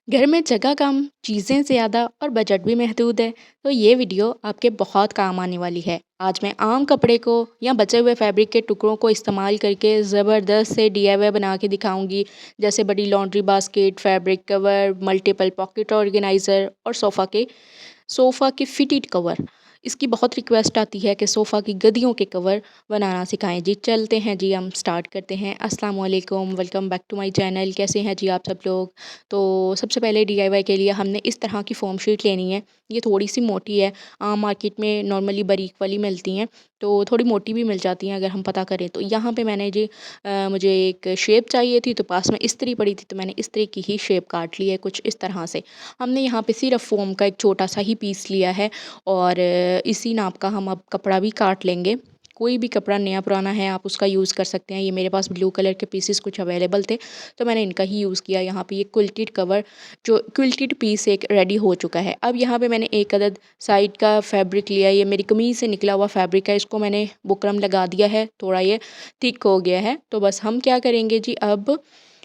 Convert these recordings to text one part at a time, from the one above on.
घर में जगह कम, चीज़ें ज़्यादा और बजट भी महदूद है, तो ये वीडियो आपके बहुत काम आने वाली है। आज मैं आम कपड़े को या बचे हुए फैब्रिक के टुकड़ों को इस्तेमाल करके ज़बरदस्त से डीआईवाई बना के दिखाऊंगी। जैसे बड़ी laundry basket, fabric cover, multiple pocket organiser और सोफ़ा के फिटेड कवर। इसकी बहुत रिक्वेस्ट आती है कि सोफ़ा की गद्दियों के कवर बनाना सिखाएं जी। चलते हैं जी, हम स्टार्ट करते हैं। अस्सलाम वालेकुम, welcome back to my channel. कैसे हैं जी आप सब लोग? तो सबसे पहले डीआईवाई के लिए हमने इस तरह की फ़ोम शीट लेनी है। ये थोड़ी सी मोटी है। आम मार्केट में नॉर्मली बारीक वाली मिलती हैं, तो थोड़ी मोटी भी मिल जाती हैं अगर हम पता करें तो। यहाँ पे मैंने जी मुझे एक शेप चाहिए थी, तो पास में इस्त्री पड़ी थी, तो मैंने इस्त्री की ही शेप काट ली है कुछ इस तरह से। हमने यहाँ पे सिर्फ फ़ोम का एक छोटा सा ही पीस लिया है और इसी नाप का हम अब कपड़ा भी काट लेंगे। कोई भी कपड़ा नया पुराना है आप उसका यूज़ कर सकते हैं। ये मेरे पास ब्लू कलर के पीसेस कुछ अवेलेबल थे, तो मैंने इनका ही यूज़ किया। यहाँ पे ये क्विल्टेड कवर, जो क्विल्टेड पीस एक रेडी हो चुका है। अब यहाँ पे मैंने एक अदद साइड का फैब्रिक लिया। ये मेरी कमीज़ से निकला हुआ फैब्रिक है, इसको मैंने बुकरम लगा दिया है। थोड़ा ये थिक हो गया है, तो बस हम क्या करेंगे जी, अब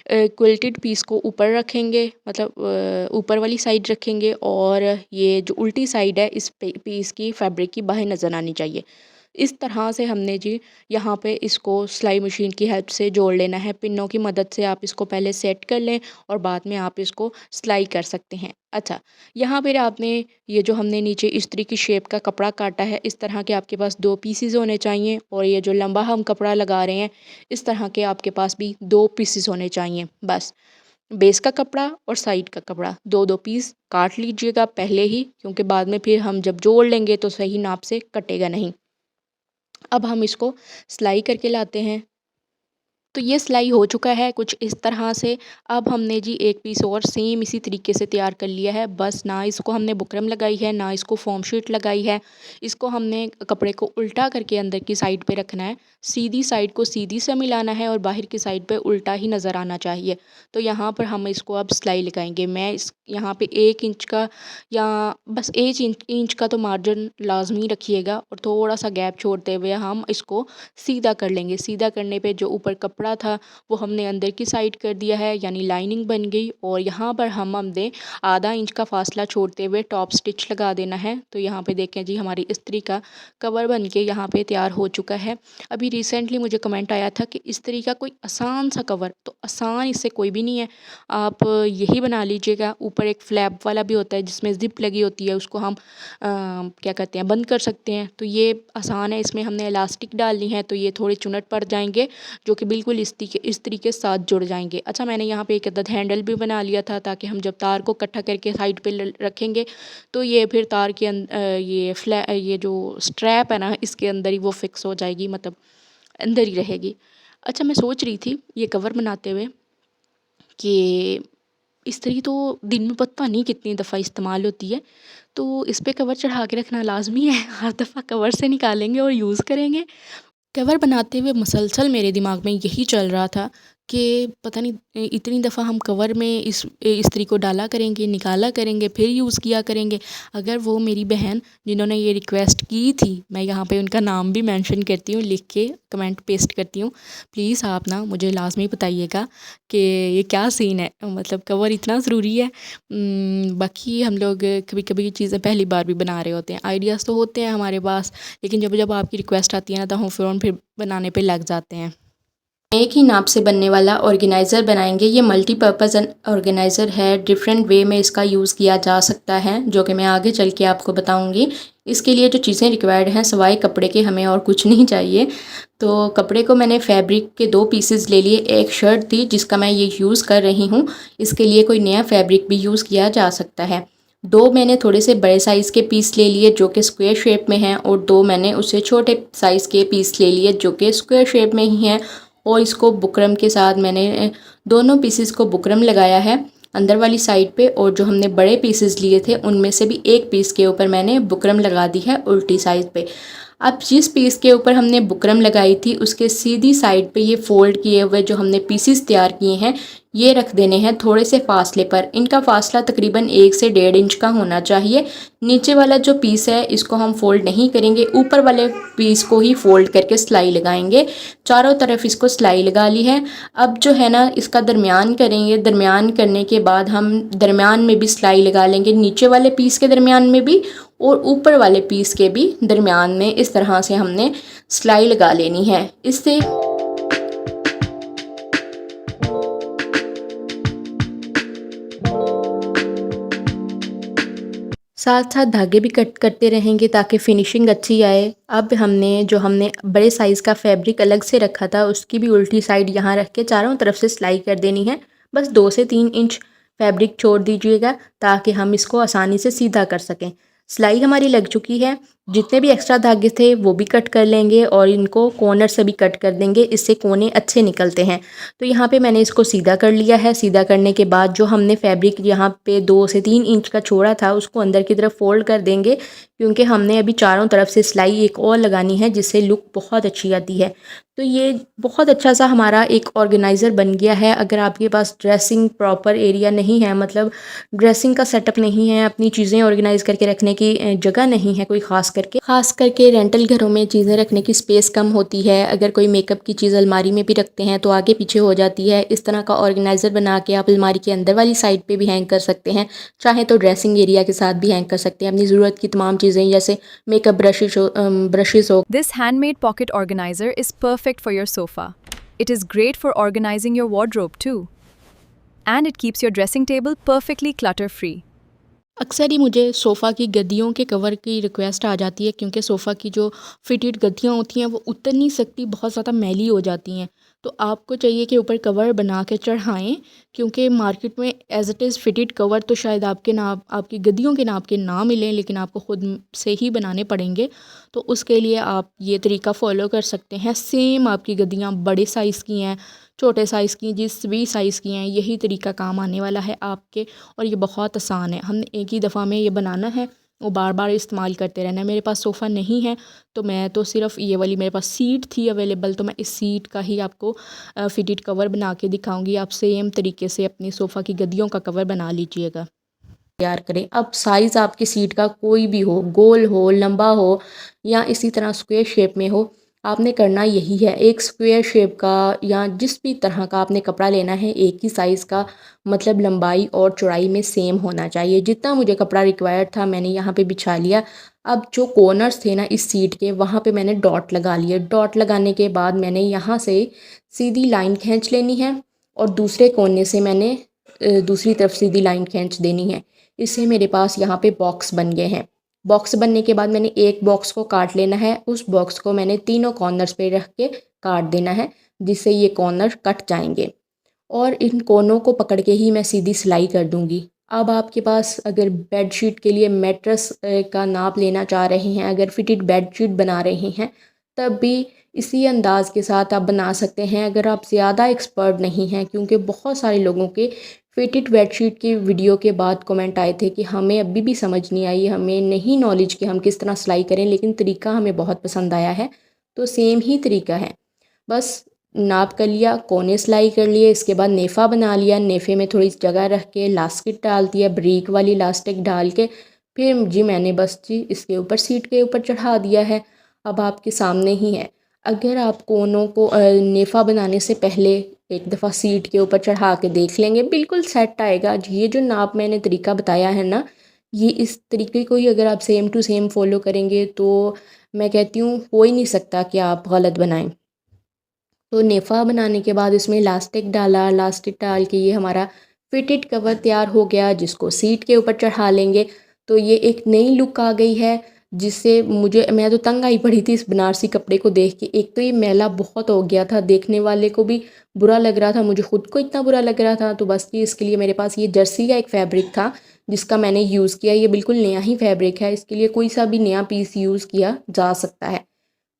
क्विल्टेड पीस को ऊपर रखेंगे, मतलब ऊपर वाली साइड रखेंगे, और ये जो उल्टी साइड है इस पीस की फैब्रिक की बाहर नज़र आनी चाहिए। इस तरह से हमने जी यहाँ पे इसको सिलाई मशीन की हेल्प से जोड़ लेना है। पिनों की मदद से आप इसको पहले सेट कर लें और बाद में आप इसको सिलाई कर सकते हैं। अच्छा, यहाँ पर आपने ये जो हमने नीचे इस्त्री की शेप का कपड़ा काटा है, इस तरह के आपके पास 2 पीसेस होने चाहिए, और ये जो लंबा हम कपड़ा लगा रहे हैं इस तरह के आपके पास भी 2 पीसेस होने चाहिए। बस बेस का कपड़ा और साइड का कपड़ा 2-2 पीस काट लीजिएगा पहले ही, क्योंकि बाद में फिर हम जब जोड़ लेंगे तो सही नाप से कटेगा नहीं। अब हम इसको सिलाई करके लाते हैं। तो ये सिलाई हो चुका है कुछ इस तरह से। अब हमने जी एक पीस और सेम इसी तरीके से तैयार कर लिया है। बस ना इसको हमने बुकरम लगाई है, ना इसको फ़ोम शीट लगाई है। इसको हमने कपड़े को उल्टा करके अंदर की साइड पे रखना है। सीधी साइड को सीधी से मिलाना है और बाहर की साइड पे उल्टा ही नज़र आना चाहिए। तो यहाँ पर हम इसको अब सिलाई लगाएंगे। मैं इस यहाँ पे 1 इंच का या बस 1 इंच का तो मार्जिन लाजमी रखिएगा, और थोड़ा सा गैप छोड़ते हुए हम इसको सीधा कर लेंगे। सीधा करने पे जो ऊपर कपड़ा था वो हमने अंदर की साइड कर दिया है, यानी लाइनिंग बन गई। और यहाँ पर हमने आधा इंच का फासला छोड़ते हुए टॉप स्टिच लगा देना है। तो यहाँ पे देखें जी, हमारी इस्त्री का कवर बन के यहाँ पे तैयार हो चुका है। अभी रिसेंटली मुझे कमेंट आया था कि इस्त्री का कोई आसान सा कवर, तो आसान इससे कोई भी नहीं है। आप यही बना लीजिएगा। ऊपर एक फ्लैप वाला भी होता है जिसमें ज़िप लगी होती है, उसको हम क्या कहते हैं, बंद कर सकते हैं। तो ये आसान है। इसमें हमने इलास्टिक डालनी है, तो ये थोड़े चुनट पड़ जाएंगे जो कि बिल्कुल इस्त्री के साथ जुड़ जाएंगे। अच्छा, मैंने यहाँ पे एक अदद हैंडल भी बना लिया था, ताकि हम जब तार को इकट्ठा करके साइड पे रखेंगे तो ये फिर तार के ये जो स्ट्रैप है ना, इसके अंदर ही वो फिक्स हो जाएगी, मतलब अंदर ही रहेगी। अच्छा, मैं सोच रही थी ये कवर बनाते हुए कि इस्त्री तो दिन में पता नहीं कितनी दफ़ा इस्तेमाल होती है, तो इस पे कवर चढ़ा के रखना लाज़मी है। हर दफ़ा कवर से निकालेंगे और यूज़ करेंगे। कवर बनाते हुए मुसलसल मेरे दिमाग में यही चल रहा था कि पता नहीं इतनी दफ़ा हम कवर में इस इस्त्री को डाला करेंगे, निकाला करेंगे, फिर यूज़ किया करेंगे। अगर वो मेरी बहन जिन्होंने ये रिक्वेस्ट की थी, मैं यहाँ पे उनका नाम भी मेंशन करती हूँ, लिख के कमेंट पेस्ट करती हूँ। प्लीज़ आप ना मुझे लाज़मी बताइएगा कि ये क्या सीन है, मतलब कवर इतना ज़रूरी है। बाकी हम लोग कभी कभी चीज़ें पहली बार भी बना रहे होते हैं, आइडियाज़ तो होते हैं हमारे पास, लेकिन जब जब आपकी रिक्वेस्ट आती है ना, तो हम फ़ौरन फिर बनाने पे लग जाते हैं। एक ही नाप से बनने वाला ऑर्गेनाइज़र बनाएंगे। ये मल्टीपर्पज़ ऑर्गेनाइज़र है। डिफरेंट वे में इसका यूज़ किया जा सकता है, जो कि मैं आगे चल के आपको बताऊंगी। इसके लिए जो चीज़ें रिक्वायर्ड हैं सवाए कपड़े के हमें और कुछ नहीं चाहिए। तो कपड़े को मैंने फैब्रिक के 2 पीसेस ले लिए। एक शर्ट थी जिसका मैं ये यूज़ कर रही हूँ, इसके लिए कोई नया फैब्रिक भी यूज़ किया जा सकता है। 2 मैंने थोड़े से बड़े साइज़ के पीस ले लिए जो कि स्क्वायर शेप में हैं, और 2 मैंने उससे छोटे साइज़ के पीस ले लिए जो कि स्क्वायर शेप में ही हैं। और इसको बुकरम के साथ मैंने दोनों पीसेस को बुकरम लगाया है अंदर वाली साइड पे, और जो हमने बड़े पीसेस लिए थे उनमें से भी एक पीस के ऊपर मैंने बुकरम लगा दी है उल्टी साइड पे। अब जिस पीस के ऊपर हमने बुकरम लगाई थी उसके सीधी साइड पे ये फोल्ड किए हुए जो हमने पीसेस तैयार किए हैं, ये रख देने हैं थोड़े से फासले पर। इनका फासला तकरीबन 1 से 1.5 इंच का होना चाहिए। नीचे वाला जो पीस है इसको हम फोल्ड नहीं करेंगे, ऊपर वाले पीस को ही फोल्ड करके सिलाई लगाएंगे। चारों तरफ इसको सिलाई लगा ली है। अब जो है ना इसका दरमियान करेंगे। दरमियान करने के बाद हम दरमियान में भी सिलाई लगा लेंगे, नीचे वाले पीस के दरमियान में भी और ऊपर वाले पीस के भी दरमियान में। इस तरह से हमने सिलाई लगा लेनी है। इससे साथ साथ धागे भी कट करते रहेंगे ताकि फिनिशिंग अच्छी आए। अब हमने बड़े साइज़ का फैब्रिक अलग से रखा था उसकी भी उल्टी साइड यहाँ रख के चारों तरफ से सिलाई कर देनी है। बस 2 से 3 इंच फैब्रिक छोड़ दीजिएगा ताकि हम इसको आसानी से सीधा कर सकें। सिलाई हमारी लग चुकी है। जितने भी एक्स्ट्रा धागे थे वो भी कट कर लेंगे और इनको कॉर्नर से भी कट कर देंगे, इससे कोने अच्छे निकलते हैं। तो यहाँ पे मैंने इसको सीधा कर लिया है। सीधा करने के बाद जो हमने फैब्रिक यहाँ पे 2 से 3 इंच का छोड़ा था उसको अंदर की तरफ फोल्ड कर देंगे, क्योंकि हमने अभी चारों तरफ से सिलाई एक और लगानी है जिससे लुक बहुत अच्छी आती है। तो ये बहुत अच्छा सा हमारा एक ऑर्गेनाइज़र बन गया है। अगर आपके पास ड्रेसिंग प्रॉपर एरिया नहीं है, मतलब ड्रेसिंग का सेटअप नहीं है, अपनी चीज़ें ऑर्गेनाइज़ करके रखने की जगह नहीं है कोई ख़ास करके रेंटल घरों में चीज़ें रखने की स्पेस कम होती है। अगर कोई मेकअप की चीज़ अलमारी में भी रखते हैं तो आगे पीछे हो जाती है। इस तरह का ऑर्गेनाइज़र बना के आप अलमारी के अंदर वाली साइड पे भी हैंग कर सकते हैं, चाहे तो ड्रेसिंग एरिया के साथ भी हैंग कर सकते हैं। अपनी ज़रूरत की तमाम चीज़ें जैसे मेकअप ब्रशेज़ हो। This handmade pocket organizer is perfect for your sofa. It is great for organizing your wardrobe too. And it keeps your dressing table perfectly clutter-free. अक्सर ही मुझे सोफ़ा की गद्दियों के कवर की रिक्वेस्ट आ जाती है, क्योंकि सोफ़ा की जो फिटेड गद्दियाँ होती हैं वो उतर नहीं सकती, बहुत ज़्यादा मैली हो जाती हैं। तो आपको चाहिए कि ऊपर कवर बना के चढ़ाएँ, क्योंकि मार्केट में as it is fitted cover तो शायद आपकी गद्दियों के नाप के ना मिलें, लेकिन आपको ख़ुद से ही बनाने पड़ेंगे। तो उसके लिए आप ये तरीका फ़ॉलो कर सकते हैं। सेम आपकी गद्दियाँ बड़े साइज़ की हैं, छोटे साइज़ की, जिस भी साइज़ की हैं, यही तरीका काम आने वाला है आपके। और ये बहुत आसान है। हमने एक ही दफ़ा में ये बनाना है और बार बार इस्तेमाल करते रहना है। मेरे पास सोफ़ा नहीं है तो मैं तो सिर्फ़ ये वाली, मेरे पास सीट थी अवेलेबल, तो मैं इस सीट का ही आपको फिटेड कवर बना के दिखाऊंगी। आप सेम तरीके से अपनी सोफ़ा की गद्दियों का कवर बना लीजिएगा, तैयार करें। अब साइज़ आपकी सीट का कोई भी हो, गोल हो, लंबा हो या इसी तरह स्क्वायर शेप में हो, आपने करना यही है। एक स्क्वायर शेप का या जिस भी तरह का आपने कपड़ा लेना है, एक ही साइज़ का, मतलब लंबाई और चौड़ाई में सेम होना चाहिए। जितना मुझे कपड़ा रिक्वायर्ड था मैंने यहाँ पे बिछा लिया। अब जो कॉर्नर्स थे ना इस सीट के, वहाँ पे मैंने डॉट लगा लिए। डॉट लगाने के बाद मैंने यहाँ से सीधी लाइन खींच लेनी है और दूसरे कोने से मैंने दूसरी तरफ सीधी लाइन खींच देनी है। इससे मेरे पास यहाँ पे बॉक्स बन गए हैं। बॉक्स बनने के बाद मैंने एक बॉक्स को काट लेना है। उस बॉक्स को मैंने तीनों कॉर्नर्स पे रख के काट देना है, जिससे ये कॉर्नर कट जाएंगे और इन कोनों को पकड़ के ही मैं सीधी सिलाई कर दूंगी। अब आपके पास अगर बेडशीट के लिए मैट्रेस का नाप लेना चाह रहे हैं, अगर फिटेड बेडशीट बना रहे हैं, तब भी इसी अंदाज़ के साथ आप बना सकते हैं। अगर आप ज़्यादा एक्सपर्ट नहीं हैं, क्योंकि बहुत सारे लोगों के फिटेड बेडशीट की वीडियो के बाद कमेंट आए थे कि हमें अभी भी समझ नहीं आई, हमें नहीं नॉलेज कि हम किस तरह सिलाई करें, लेकिन तरीका हमें बहुत पसंद आया है। तो सेम ही तरीका है, बस नाप कर लिया, कोने सिलाई कर लिए, इसके बाद नेफ़ा बना लिया। नेफ़े में थोड़ी जगह रख के इलास्टिक डाल दिया, बरीक वाली इलास्टिक डाल के फिर जी मैंने बस जी इसके ऊपर सीट के ऊपर चढ़ा दिया है। अब आपके सामने ही है। अगर आप कोनों को नेफ़ा बनाने से पहले एक दफ़ा सीट के ऊपर चढ़ा के देख लेंगे, बिल्कुल सेट आएगा। ये जो नाप मैंने तरीका बताया है ना, ये इस तरीके को ही अगर आप सेम टू सेम फॉलो करेंगे तो मैं कहती हूँ हो ही नहीं सकता कि आप गलत बनाएं। तो नेफ़ा बनाने के बाद इसमें इलास्टिक डाला, इलास्टिक डाल के ये हमारा फिटेड कवर तैयार हो गया, जिसको सीट के ऊपर चढ़ा लेंगे। तो ये एक नई लुक आ गई है, जिससे मैं तो तंग आई पड़ी थी इस बनारसी कपड़े को देख के। एक तो ये मैला बहुत हो गया था, देखने वाले को भी बुरा लग रहा था, मुझे ख़ुद को इतना बुरा लग रहा था। तो बस ये इसके लिए मेरे पास ये जर्सी का एक फ़ैब्रिक था जिसका मैंने यूज़ किया। ये बिल्कुल नया ही फ़ैब्रिक है, इसके लिए कोई सा भी नया पीस यूज़ किया जा सकता है।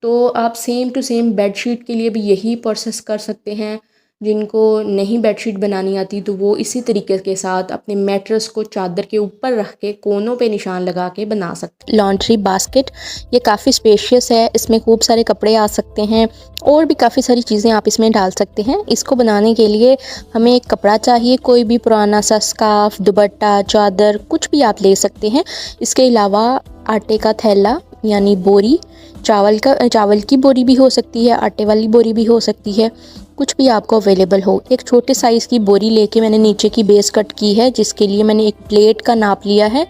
तो आप सेम टू सेम बेडशीट के लिए भी यही प्रोसेस कर सकते हैं। जिनको नहीं बेडशीट बनानी आती तो वो इसी तरीके के साथ अपने मैट्रेस को चादर के ऊपर रख के कोनों पे निशान लगा के बना सकते हैं। लॉन्ड्री बास्केट ये काफ़ी स्पेशियस है, इसमें खूब सारे कपड़े आ सकते हैं और भी काफ़ी सारी चीज़ें आप इसमें डाल सकते हैं। इसको बनाने के लिए हमें एक कपड़ा चाहिए, कोई भी पुराना सा स्कार्फ, दुपट्टा, चादर कुछ भी आप ले सकते हैं। इसके अलावा आटे का थैला यानी बोरी, चावल की बोरी भी हो सकती है, आटे वाली बोरी भी हो सकती है, कुछ भी आपको अवेलेबल हो। एक छोटे साइज़ की बोरी लेके मैंने नीचे की बेस कट की है, जिसके लिए मैंने एक प्लेट का नाप लिया है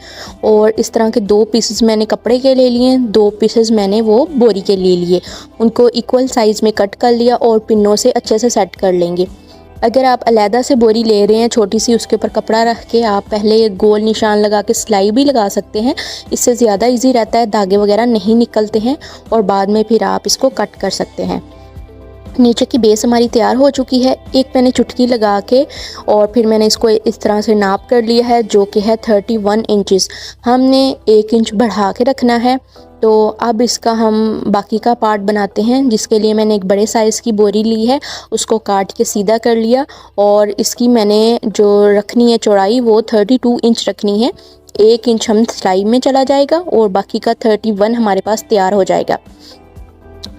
और इस तरह के 2 पीसेस मैंने कपड़े के ले लिए, 2 पीसेस मैंने वो बोरी के ले लिए। उनको इक्वल साइज़ में कट कर लिया और पिनों से अच्छे से सेट कर लेंगे। अगर आप अलहदा से बोरी ले रहे हैं छोटी सी, उसके ऊपर कपड़ा रख के आप पहले गोल निशान लगा के सिलाई भी लगा सकते हैं। इससे ज़्यादा इजी रहता है, धागे वगैरह नहीं निकलते हैं और बाद में फिर आप इसको कट कर सकते हैं। नीचे की बेस हमारी तैयार हो चुकी है। एक मैंने चुटकी लगा के और फिर मैंने इसको इस तरह से नाप कर लिया है, जो कि है 31 इंचेस। हमने 1 इंच बढ़ा के रखना है। तो अब इसका हम बाकी का पार्ट बनाते हैं, जिसके लिए मैंने एक बड़े साइज़ की बोरी ली है, उसको काट के सीधा कर लिया और इसकी मैंने जो रखनी है चौड़ाई वो 32 इंच रखनी है। 1 इंच हम सिलाई में चला जाएगा और बाकी का 31 हमारे पास तैयार हो जाएगा।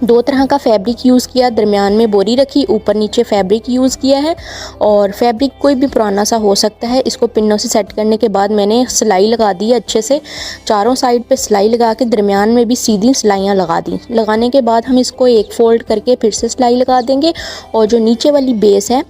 2 तरह का फैब्रिक यूज़ किया, दरमियान में बोरी रखी, ऊपर नीचे फैब्रिक यूज़ किया है और फैब्रिक कोई भी पुराना सा हो सकता है। इसको पिनों से सेट करने के बाद मैंने सिलाई लगा दी है अच्छे से, चारों साइड पे सिलाई लगा के दरमियान में भी सीधी सिलाइयाँ लगा दी। लगाने के बाद हम इसको एक फ़ोल्ड करके फिर से सिलाई लगा देंगे और जो नीचे वाली बेस है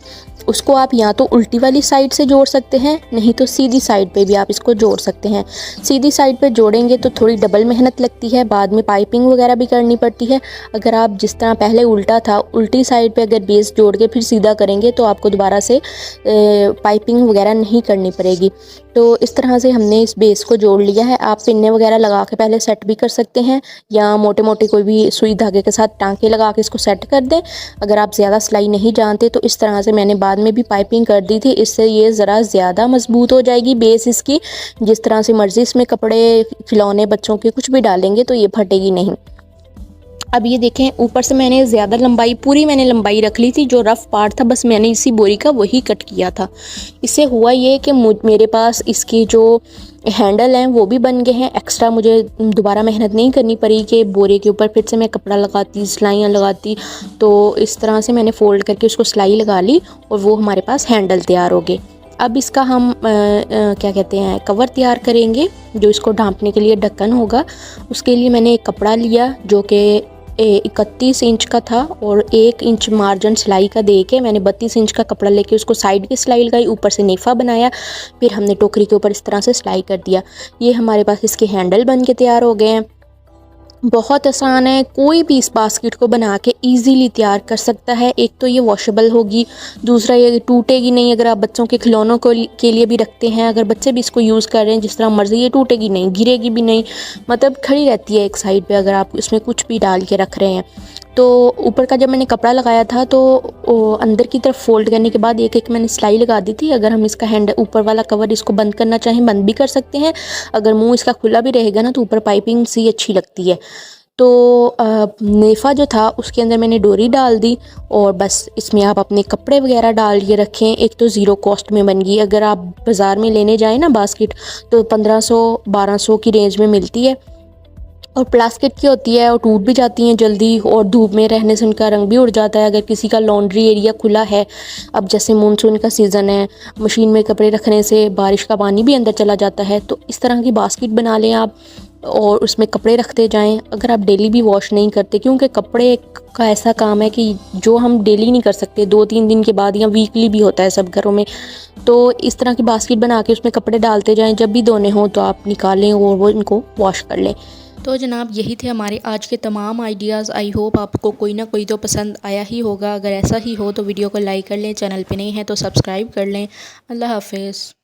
उसको आप या तो उल्टी वाली साइड से जोड़ सकते हैं, नहीं तो सीधी साइड पे भी आप इसको जोड़ सकते हैं। सीधी साइड पे जोड़ेंगे तो थोड़ी डबल मेहनत लगती है, बाद में पाइपिंग वगैरह भी करनी पड़ती है। अगर आप जिस तरह पहले उल्टा था, उल्टी साइड पे अगर बेस जोड़ के फिर सीधा करेंगे तो आपको दोबारा से पाइपिंग वगैरह नहीं करनी पड़ेगी। तो इस तरह से हमने इस बेस को जोड़ लिया है। आप पिन्ने वगैरह लगा के पहले सेट भी कर सकते हैं या मोटे मोटे कोई भी सुई धागे के साथ टांके लगा के इसको सेट कर दें। अगर आप ज़्यादा सिलाई नहीं जानते तो इस तरह से मैंने बाद में भी पाइपिंग कर दी थी, इससे ये ज़रा ज़्यादा मजबूत हो जाएगी बेस इसकी। जिस तरह से मर्ज़ी इसमें कपड़े, खिलौने, बच्चों के कुछ भी डालेंगे तो ये फटेगी नहीं। अब ये देखें, ऊपर से मैंने ज़्यादा लंबाई, पूरी मैंने लंबाई रख ली थी, जो रफ़ पार्ट था बस मैंने इसी बोरी का वही कट किया था। इससे हुआ ये कि मेरे पास इसके जो हैंडल हैं वो भी बन गए हैं। एक्स्ट्रा मुझे दोबारा मेहनत नहीं करनी पड़ी कि बोरे के ऊपर फिर से मैं कपड़ा लगाती, सिलाइयाँ लगाती। तो इस तरह से मैंने फ़ोल्ड करके उसको सिलाई लगा ली और वो हमारे पास हैंडल तैयार हो गए। अब इसका हम क्या कहते हैं, कवर तैयार करेंगे, जो इसको ढांपने के लिए ढक्कन होगा। उसके लिए मैंने एक कपड़ा लिया जो कि 31 इंच का था और 1 इंच मार्जिन सिलाई का दे के मैंने 32 इंच का कपड़ा लेके उसको साइड की सिलाई लगाई, ऊपर से नेफा बनाया, फिर हमने टोकरी के ऊपर इस तरह से सिलाई कर दिया। ये हमारे पास इसके हैंडल बन के तैयार हो गए हैं। बहुत आसान है, कोई भी इस बास्केट को बना के इजीली तैयार कर सकता है। एक तो ये वॉशेबल होगी, दूसरा ये टूटेगी नहीं। अगर आप बच्चों के खिलौनों के लिए भी रखते हैं, अगर बच्चे भी इसको यूज़ कर रहे हैं जिस तरह मर्ज़ी, ये टूटेगी नहीं, गिरेगी भी नहीं, मतलब खड़ी रहती है एक साइड पे अगर आप इसमें कुछ भी डाल के रख रहे हैं। तो ऊपर का जब मैंने कपड़ा लगाया था तो अंदर की तरफ फोल्ड करने के बाद एक एक मैंने सिलाई लगा दी थी। अगर हम इसका हैंड, ऊपर वाला कवर इसको बंद करना चाहें बंद भी कर सकते हैं। अगर मुंह इसका खुला भी रहेगा ना तो ऊपर पाइपिंग सी अच्छी लगती है। तो नेफा जो था उसके अंदर मैंने डोरी डाल दी और बस इसमें आप अपने कपड़े वगैरह डाल के रखें। एक तो ज़ीरो कॉस्ट में बन गई। अगर आप बाज़ार में लेने जाएँ ना बास्केट तो 1500-1200 की रेंज में मिलती है और प्लास्टिक की होती है और टूट भी जाती हैं जल्दी और धूप में रहने से उनका रंग भी उड़ जाता है। अगर किसी का लॉन्ड्री एरिया खुला है, अब जैसे मानसून का सीज़न है, मशीन में कपड़े रखने से बारिश का पानी भी अंदर चला जाता है, तो इस तरह की बास्केट बना लें आप और उसमें कपड़े रखते जाएं। अगर आप डेली भी वॉश नहीं करते, क्योंकि कपड़े का ऐसा काम है कि जो हम डेली नहीं कर सकते, 2-3 दिन के बाद या वीकली भी होता है सब घरों में, तो इस तरह की बास्केट बना के उसमें कपड़े डालते जाएं। जब भी धोने हों तो आप निकालें और वो इनको वॉश कर लें। तो जनाब यही थे हमारे आज के तमाम आइडियाज़। आई होप आपको कोई ना कोई तो पसंद आया ही होगा। अगर ऐसा ही हो तो वीडियो को लाइक कर लें, चैनल पे नहीं है तो सब्सक्राइब कर लें। अल्लाह हाफिज़।